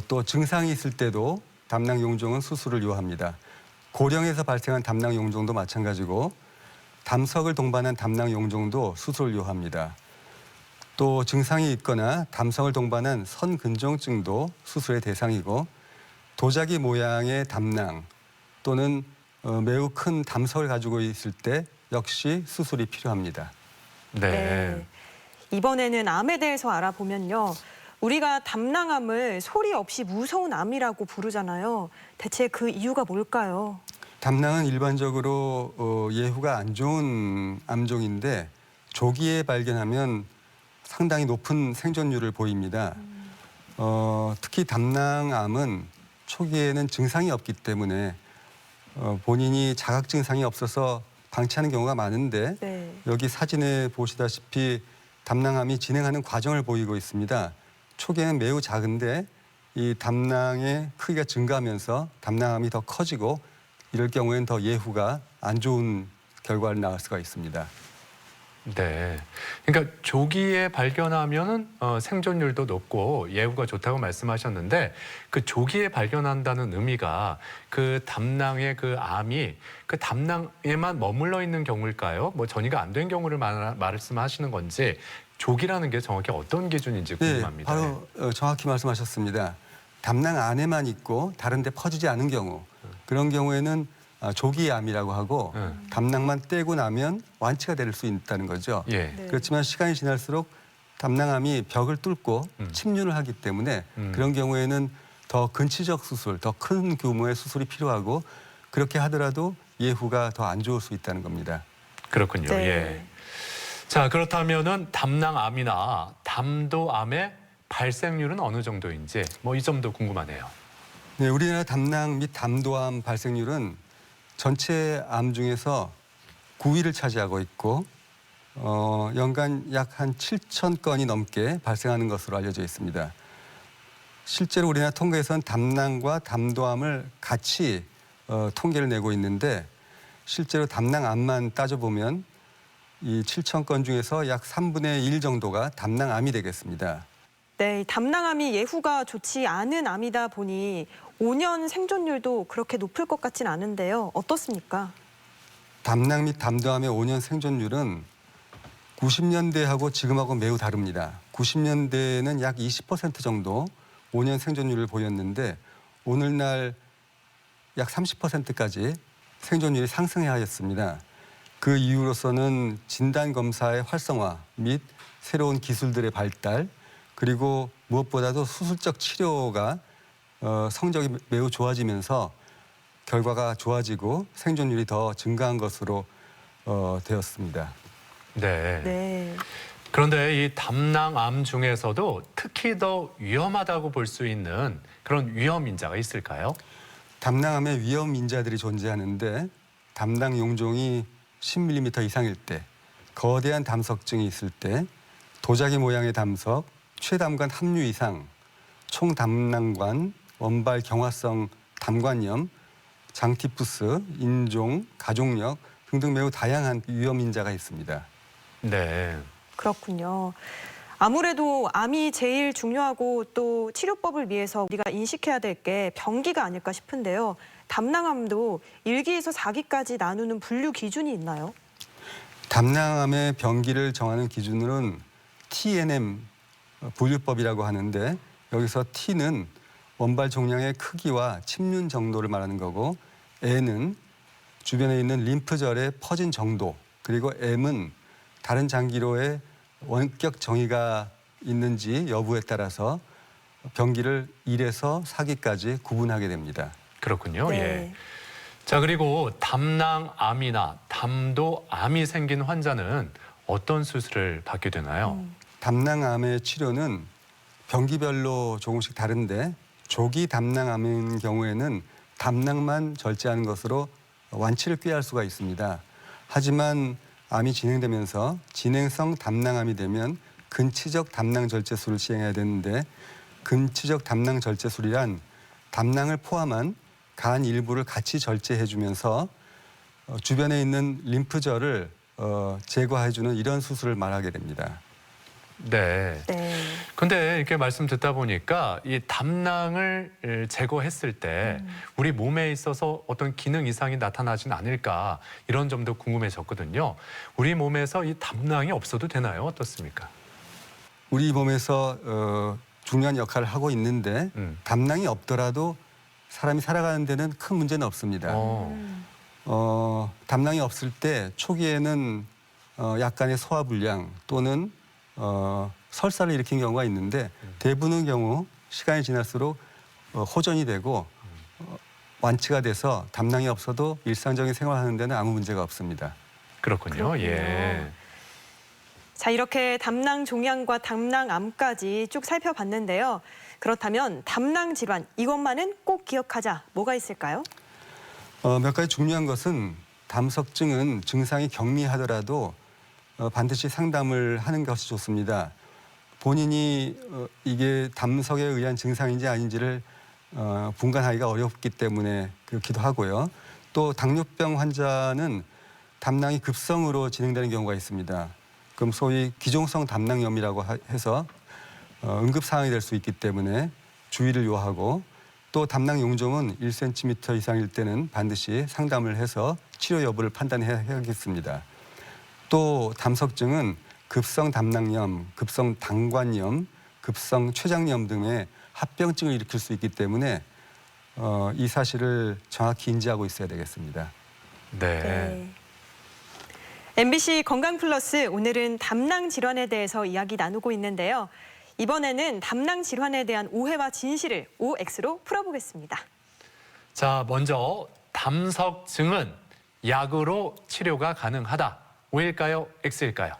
[SPEAKER 7] 또 증상이 있을 때도 담낭 용종은 수술을 요합니다. 고령에서 발생한 담낭 용종도 마찬가지고 담석을 동반한 담낭 용종도 수술을 요합니다. 또 증상이 있거나 담석을 동반한 선근종증도 수술의 대상이고 도자기 모양의 담낭 또는 매우 큰 담석을 가지고 있을 때 역시 수술이 필요합니다.
[SPEAKER 4] 네.
[SPEAKER 5] 이번에는 암에 대해서 알아보면요. 우리가 담낭암을 소리 없이 무서운 암이라고 부르잖아요. 대체 그 이유가 뭘까요?
[SPEAKER 7] 담낭은 일반적으로 예후가 안 좋은 암종인데 조기에 발견하면 상당히 높은 생존율을 보입니다. 특히 담낭암은 초기에는 증상이 없기 때문에 본인이 자각 증상이 없어서 방치하는 경우가 많은데
[SPEAKER 5] 네.
[SPEAKER 7] 여기 사진에 보시다시피 담낭암이 진행하는 과정을 보이고 있습니다. 초기에는 매우 작은데 이 담낭의 크기가 증가하면서 담낭암이 더 커지고 이럴 경우에는 더 예후가 안 좋은 결과를 낳을 수가 있습니다.
[SPEAKER 4] 네. 그러니까 조기에 발견하면은 생존율도 높고 예후가 좋다고 말씀하셨는데 그 조기에 발견한다는 의미가 그 담낭의 그 암이 그 담낭에만 머물러 있는 경우일까요? 뭐 전이가 안 된 경우를 말씀하시는 건지 조기라는 게 정확히 어떤 기준인지 궁금합니다.
[SPEAKER 7] 네, 바로 정확히 말씀하셨습니다. 담낭 안에만 있고 다른 데 퍼지지 않은 경우 그런 경우에는 조기 암이라고 하고 담낭만 떼고 나면 완치가 될 수 있다는 거죠.
[SPEAKER 4] 예.
[SPEAKER 5] 네.
[SPEAKER 7] 그렇지만 시간이 지날수록 담낭암이 벽을 뚫고 침륜을 하기 때문에 그런 경우에는 더 근치적 수술, 더 큰 규모의 수술이 필요하고 그렇게 하더라도 예후가 더 안 좋을 수 있다는 겁니다.
[SPEAKER 4] 그렇군요.
[SPEAKER 5] 네.
[SPEAKER 4] 예. 자, 그렇다면은 담낭암이나 담도암의 발생률은 어느 정도인지 뭐 이 점도 궁금하네요.
[SPEAKER 7] 네, 우리나라 담낭 및 담도암 발생률은 전체 암 중에서 9위를 차지하고 있고 연간 약 한 7천 건이 넘게 발생하는 것으로 알려져 있습니다. 실제로 우리나라 통계에서는 담낭과 담도암을 같이 통계를 내고 있는데 실제로 담낭암만 따져보면 이 7천 건 중에서 약 3분의 1 정도가 담낭암이 되겠습니다.
[SPEAKER 5] 네, 이 담낭암이 예후가 좋지 않은 암이다 보니 5년 생존율도 그렇게 높을 것 같진 않은데요. 어떻습니까?
[SPEAKER 7] 담낭 및 담도암의 5년 생존율은 90년대하고 지금하고 매우 다릅니다. 90년대에는 약 20% 정도 5년 생존율을 보였는데 오늘날 약 30%까지 생존율이 상승해 하였습니다. 그 이유로서는 진단검사의 활성화 및 새로운 기술들의 발달 그리고 무엇보다도 수술적 치료가 성적이 매우 좋아지면서 결과가 좋아지고 생존율이 더 증가한 것으로 되었습니다.
[SPEAKER 4] 네.
[SPEAKER 5] 네.
[SPEAKER 4] 그런데 이 담낭암 중에서도 특히 더 위험하다고 볼 수 있는 그런 위험 인자가 있을까요?
[SPEAKER 7] 담낭암의 위험 인자들이 존재하는데 담낭 용종이 10mm 이상일 때, 거대한 담석증이 있을 때, 도자기 모양의 담석, 최담관 함유 이상, 총담낭관, 원발 경화성 담관염, 장티푸스, 인종, 가족력 등등 매우 다양한 위험 인자가 있습니다.
[SPEAKER 4] 네.
[SPEAKER 5] 그렇군요. 아무래도 암이 제일 중요하고 또 치료법을 위해서 우리가 인식해야 될 게 병기가 아닐까 싶은데요. 담낭암도 1기에서 4기까지 나누는 분류 기준이 있나요?
[SPEAKER 7] 담낭암의 병기를 정하는 기준으로는 TNM 분류법이라고 하는데 여기서 T는 원발 종양의 크기와 침륜 정도를 말하는 거고 N은 주변에 있는 림프절의 퍼진 정도 그리고 M은 다른 장기로의 원격 정의가 있는지 여부에 따라서 병기를 1에서 4기까지 구분하게 됩니다.
[SPEAKER 4] 그렇군요.
[SPEAKER 5] 네.
[SPEAKER 4] 예. 자, 그리고 담낭암이나 담도암이 생긴 환자는 어떤 수술을 받게 되나요?
[SPEAKER 7] 담낭암의 치료는 병기별로 조금씩 다른데 조기 담낭암인 경우에는 담낭만 절제하는 것으로 완치를 꾀할 수가 있습니다. 하지만 암이 진행되면서 진행성 담낭암이 되면 근치적 담낭 절제술을 시행해야 되는데 근치적 담낭 절제술이란 담낭을 포함한 간 일부를 같이 절제해주면서 주변에 있는 림프절을 제거해주는 이런 수술을 말하게 됩니다.
[SPEAKER 4] 네.
[SPEAKER 5] 네.
[SPEAKER 4] 근데 이렇게 말씀 듣다 보니까 이 담낭을 제거했을 때 우리 몸에 있어서 어떤 기능 이상이 나타나지는 않을까 이런 점도 궁금해졌거든요. 우리 몸에서 이 담낭이 없어도 되나요? 어떻습니까?
[SPEAKER 7] 우리 몸에서 중요한 역할을 하고 있는데 담낭이 없더라도 사람이 살아가는 데는 큰 문제는 없습니다. 담낭이 없을 때 초기에는 약간의 소화불량 또는 설사를 일으킨 경우가 있는데 대부분의 경우 시간이 지날수록 호전이 되고 완치가 돼서 담낭이 없어도 일상적인 생활하는 데는 아무 문제가 없습니다.
[SPEAKER 4] 그렇군요. 예.
[SPEAKER 5] 자, 이렇게 담낭 종양과 담낭암까지 쭉 살펴봤는데요. 그렇다면 담낭 질환 이것만은 꼭 기억하자. 뭐가 있을까요?
[SPEAKER 7] 몇 가지 중요한 것은 담석증은 증상이 경미하더라도 반드시 상담을 하는 것이 좋습니다. 본인이 이게 담석에 의한 증상인지 아닌지를 분간하기가 어렵기 때문에 그렇기도 하고요. 또 당뇨병 환자는 담낭이 급성으로 진행되는 경우가 있습니다. 그럼 소위 기종성 담낭염이라고 해서 응급 상황이 될 수 있기 때문에 주의를 요하고, 또 담낭 용종은 1cm 이상일 때는 반드시 상담을 해서 치료 여부를 판단해야겠습니다. 또 담석증은 급성 담낭염, 급성 당관염, 급성 췌장염 등의 합병증을 일으킬 수 있기 때문에 이 사실을 정확히 인지하고 있어야 되겠습니다.
[SPEAKER 4] 네.
[SPEAKER 5] MBC 건강플러스 오늘은 담낭 질환에 대해서 이야기 나누고 있는데요. 이번에는 담낭 질환에 대한 오해와 진실을 OX로 풀어보겠습니다.
[SPEAKER 4] 자, 먼저 담석증은 약으로 치료가 가능하다. O일까요? X일까요?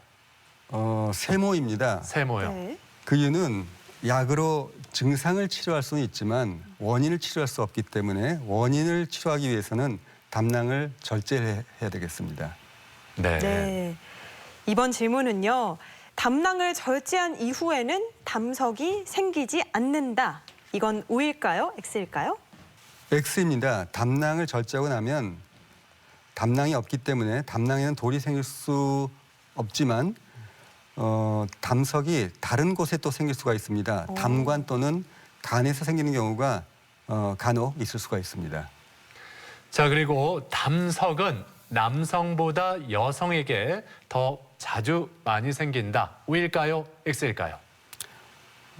[SPEAKER 7] 세모입니다.
[SPEAKER 4] 세모요.
[SPEAKER 5] 네.
[SPEAKER 7] 그 이유는 약으로 증상을 치료할 수는 있지만 원인을 치료할 수 없기 때문에 원인을 치료하기 위해서는 담낭을 절제해야 되겠습니다.
[SPEAKER 4] 네.
[SPEAKER 5] 네. 이번 질문은요. 담낭을 절제한 이후에는 담석이 생기지 않는다. 이건 O일까요? X일까요?
[SPEAKER 7] X입니다. 담낭을 절제하고 나면 담낭이 없기 때문에 담낭에는 돌이 생길 수 없지만 담석이 다른 곳에 또 생길 수가 있습니다. 담관 또는 간에서 생기는 경우가 간혹 있을 수가 있습니다.
[SPEAKER 4] 자, 그리고 담석은 남성보다 여성에게 더 자주 많이 생긴다. O일까요? X일까요?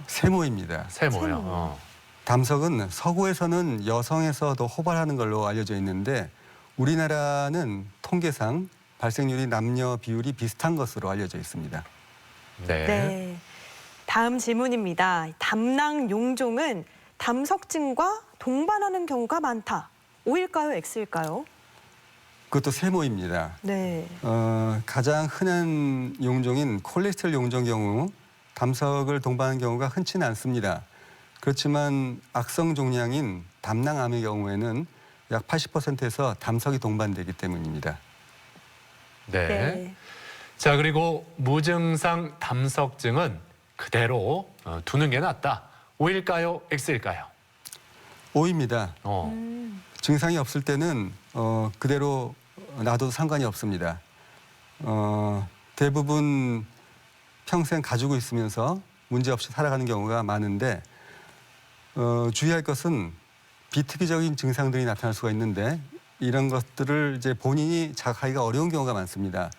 [SPEAKER 7] 세모입니다.
[SPEAKER 4] 세모요.
[SPEAKER 7] 담석은 서구에서는 여성에서 더 호발하는 걸로 알려져 있는데 우리나라는 통계상 발생률이 남녀 비율이 비슷한 것으로 알려져 있습니다.
[SPEAKER 4] 네.
[SPEAKER 5] 네. 다음 질문입니다. 담낭 용종은 담석증과 동반하는 경우가 많다. O일까요? X일까요?
[SPEAKER 7] 그것도 세모입니다.
[SPEAKER 5] 네.
[SPEAKER 7] 가장 흔한 용종인 콜레스테롤 용종 경우 담석을 동반하는 경우가 흔치는 않습니다. 그렇지만 악성 종양인 담낭암의 경우에는 약 80%에서 담석이 동반되기 때문입니다.
[SPEAKER 4] 네.
[SPEAKER 5] 네.
[SPEAKER 4] 자, 그리고 무증상 담석증은 그대로 두는 게 낫다. O일까요? X일까요?
[SPEAKER 7] O입니다. 증상이 없을 때는 그대로 놔둬도 상관이 없습니다. 대부분 평생 가지고 있으면서 문제없이 살아가는 경우가 많은데 주의할 것은 비특이적인 증상들이 나타날 수가 있는데 이런 것들을 이제 본인이 자각하기가 어려운 경우가 많습니다.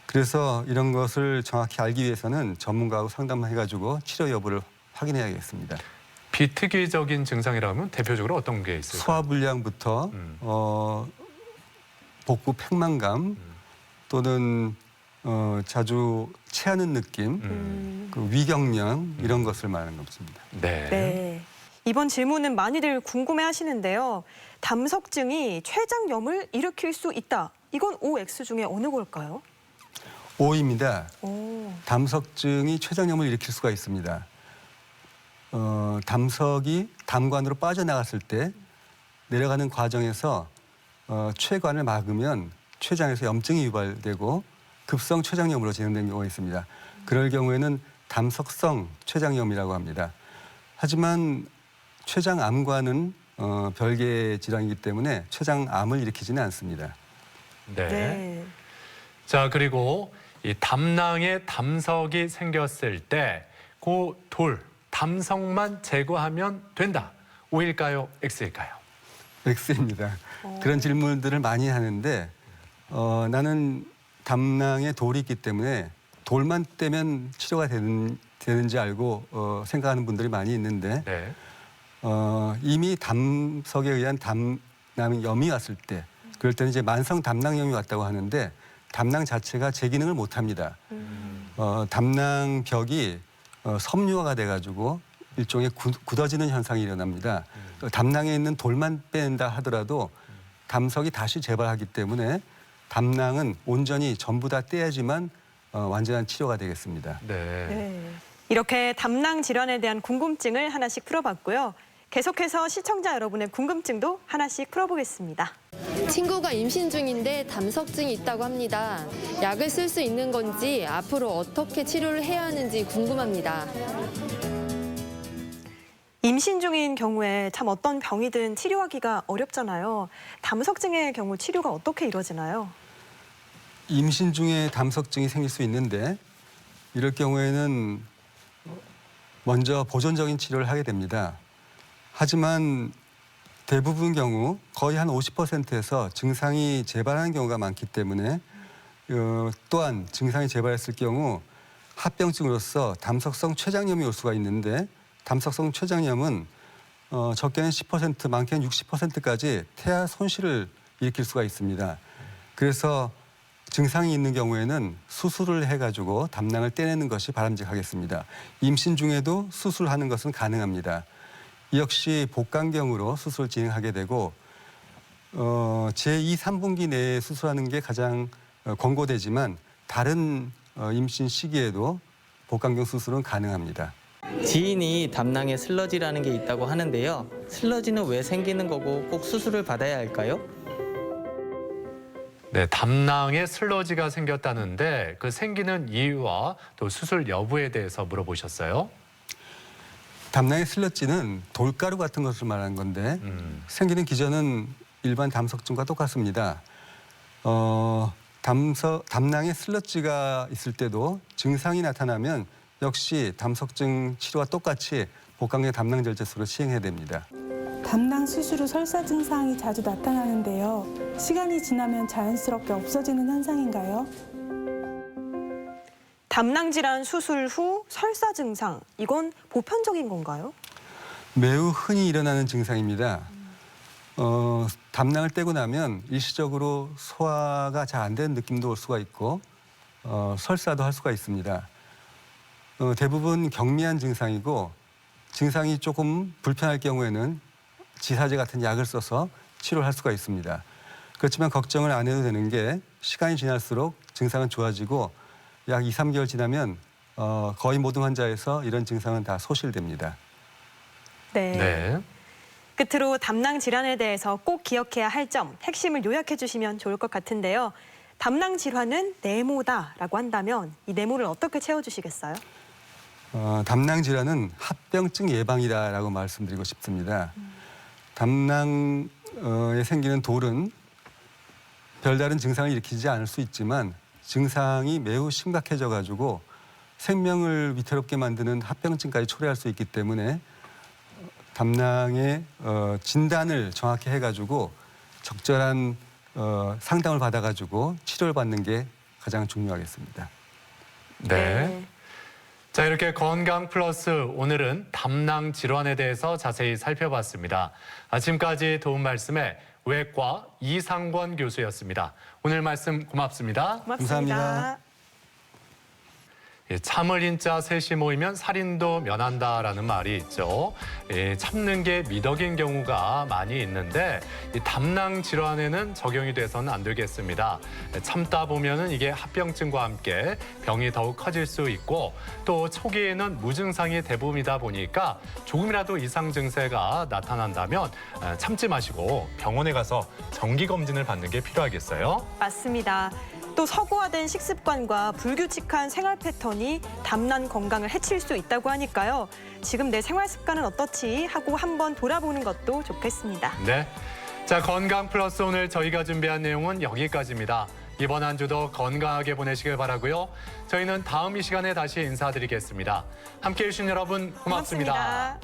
[SPEAKER 7] 그래서 이런 것을 정확히 알기 위해서는 전문가하고 상담해가지고 치료 여부를 확인해야겠습니다.
[SPEAKER 4] 비특이적인 증상이라면 대표적으로 어떤 게 있을까요?
[SPEAKER 7] 소화불량부터 복부 팽만감 또는 자주 체하는 느낌, 그 위경련 이런 것을 말하는 것입니다.
[SPEAKER 4] 네.
[SPEAKER 5] 네. 이번 질문은 많이들 궁금해하시는데요. 담석증이 췌장염을 일으킬 수 있다. 이건 OX 중에 어느 걸까요?
[SPEAKER 7] O입니다.
[SPEAKER 5] 오.
[SPEAKER 7] 담석증이 췌장염을 일으킬 수가 있습니다. 담석이 담관으로 빠져나갔을 때 내려가는 과정에서 췌관을 막으면 췌장에서 염증이 유발되고 급성 췌장염으로 진행되는 경우가 있습니다. 그럴 경우에는 담석성 췌장염이라고 합니다. 하지만 췌장암과는 별개의 질환이기 때문에 췌장암을 일으키지는 않습니다.
[SPEAKER 4] 네.
[SPEAKER 5] 네.
[SPEAKER 4] 자, 그리고 이 담낭에 담석이 생겼을 때 그 돌, 담석만 제거하면 된다. O일까요? X일까요?
[SPEAKER 7] X입니다. 그런 질문들을 많이 하는데 나는 담낭에 돌이 있기 때문에 돌만 떼면 치료가 되는지 알고 생각하는 분들이 많이 있는데
[SPEAKER 4] 네.
[SPEAKER 7] 이미 담석에 의한 담낭염이 왔을 때 그럴 때는 이제 만성 담낭염이 왔다고 하는데 담낭 자체가 제 기능을 못합니다. 담낭벽이 섬유화가 돼가지고 일종의 굳어지는 현상이 일어납니다. 담낭에 있는 돌만 뺀다 하더라도 담석이 다시 재발하기 때문에 담낭은 온전히 전부 다 떼야지만 완전한 치료가 되겠습니다.
[SPEAKER 4] 네.
[SPEAKER 5] 이렇게 담낭 질환에 대한 궁금증을 하나씩 풀어봤고요. 계속해서 시청자 여러분의 궁금증도 하나씩 풀어보겠습니다.
[SPEAKER 10] 친구가 임신 중인데 담석증이 있다고 합니다. 약을 쓸 수 있는 건지 앞으로 어떻게 치료를 해야 하는지 궁금합니다.
[SPEAKER 5] 임신 중인 경우에 참 어떤 병이든 치료하기가 어렵잖아요. 담석증의 경우 치료가 어떻게 이루어지나요?
[SPEAKER 7] 임신 중에 담석증이 생길 수 있는데 이럴 경우에는 먼저 보존적인 치료를 하게 됩니다. 하지만 대부분 경우 거의 한 50%에서 증상이 재발하는 경우가 많기 때문에 또한 증상이 재발했을 경우 합병증으로서 담석성 췌장염이 올 수가 있는데 담석성 췌장염은 적게는 10%, 많게는 60%까지 태아 손실을 일으킬 수가 있습니다. 그래서 증상이 있는 경우에는 수술을 해가지고 담낭을 떼내는 것이 바람직하겠습니다. 임신 중에도 수술하는 것은 가능합니다. 이 역시 복강경으로 수술을 진행하게 되고 제2, 3분기 내에 수술하는 게 가장 권고되지만 다른 임신 시기에도 복강경 수술은 가능합니다.
[SPEAKER 11] 지인이 담낭에 슬러지라는 게 있다고 하는데요. 슬러지는 왜 생기는 거고 꼭 수술을 받아야 할까요?
[SPEAKER 4] 네, 담낭에 슬러지가 생겼다는데 그 생기는 이유와 또 수술 여부에 대해서 물어보셨어요.
[SPEAKER 7] 담낭의 슬러지는 돌가루 같은 것을 말하는 건데 생기는 기전은 일반 담석증과 똑같습니다. 담낭에 슬러지가 있을 때도 증상이 나타나면 역시 담석증 치료와 똑같이 복강경 담낭절제술을 시행해야 됩니다.
[SPEAKER 12] 담낭 수술 후 설사 증상이 자주 나타나는데요. 시간이 지나면 자연스럽게 없어지는 현상인가요?
[SPEAKER 5] 담낭 질환 수술 후 설사 증상, 이건 보편적인 건가요?
[SPEAKER 7] 매우 흔히 일어나는 증상입니다. 담낭을 떼고 나면 일시적으로 소화가 잘 안 되는 느낌도 올 수가 있고 설사도 할 수가 있습니다. 대부분 경미한 증상이고 증상이 조금 불편할 경우에는 지사제 같은 약을 써서 치료를 할 수가 있습니다. 그렇지만 걱정을 안 해도 되는 게 시간이 지날수록 증상은 좋아지고 약 2, 3개월 지나면 거의 모든 환자에서 이런 증상은 다 소실됩니다.
[SPEAKER 5] 네. 끝으로 담낭 질환에 대해서 꼭 기억해야 할 점, 핵심을 요약해 주시면 좋을 것 같은데요. 담낭 질환은 네모다라고 한다면 이 네모를 어떻게 채워주시겠어요?
[SPEAKER 7] 담낭 질환은 합병증 예방이다라고 말씀드리고 싶습니다. 담낭에 생기는 돌은 별다른 증상을 일으키지 않을 수 있지만 증상이 매우 심각해져 가지고 생명을 위태롭게 만드는 합병증까지 초래할 수 있기 때문에 담낭의 진단을 정확히 해가지고 적절한 상담을 받아가지고 치료를 받는 게 가장 중요하겠습니다.
[SPEAKER 4] 네. 자, 이렇게 건강 플러스 오늘은 담낭 질환에 대해서 자세히 살펴봤습니다. 지금까지 도움 말씀에 외과 이상권 교수였습니다. 오늘 말씀 고맙습니다.
[SPEAKER 7] 감사합니다.
[SPEAKER 4] 참을 인자 셋이 모이면 살인도 면한다라는 말이 있죠. 참는 게 미덕인 경우가 많이 있는데 이 담낭 질환에는 적용이 돼서는 안 되겠습니다. 참다 보면은 이게 합병증과 함께 병이 더욱 커질 수 있고 또 초기에는 무증상이 대부분이다 보니까 조금이라도 이상 증세가 나타난다면 참지 마시고 병원에 가서 정기 검진을 받는 게 필요하겠어요.
[SPEAKER 5] 맞습니다. 또 서구화된 식습관과 불규칙한 생활 패턴이 담낭 건강을 해칠 수 있다고 하니까요. 지금 내 생활 습관은 어떻지 하고 한번 돌아보는 것도 좋겠습니다.
[SPEAKER 4] 네. 자, 건강 플러스 오늘 저희가 준비한 내용은 여기까지입니다. 이번 한 주도 건강하게 보내시길 바라고요. 저희는 다음 이 시간에 다시 인사드리겠습니다. 함께해 주신 여러분 고맙습니다.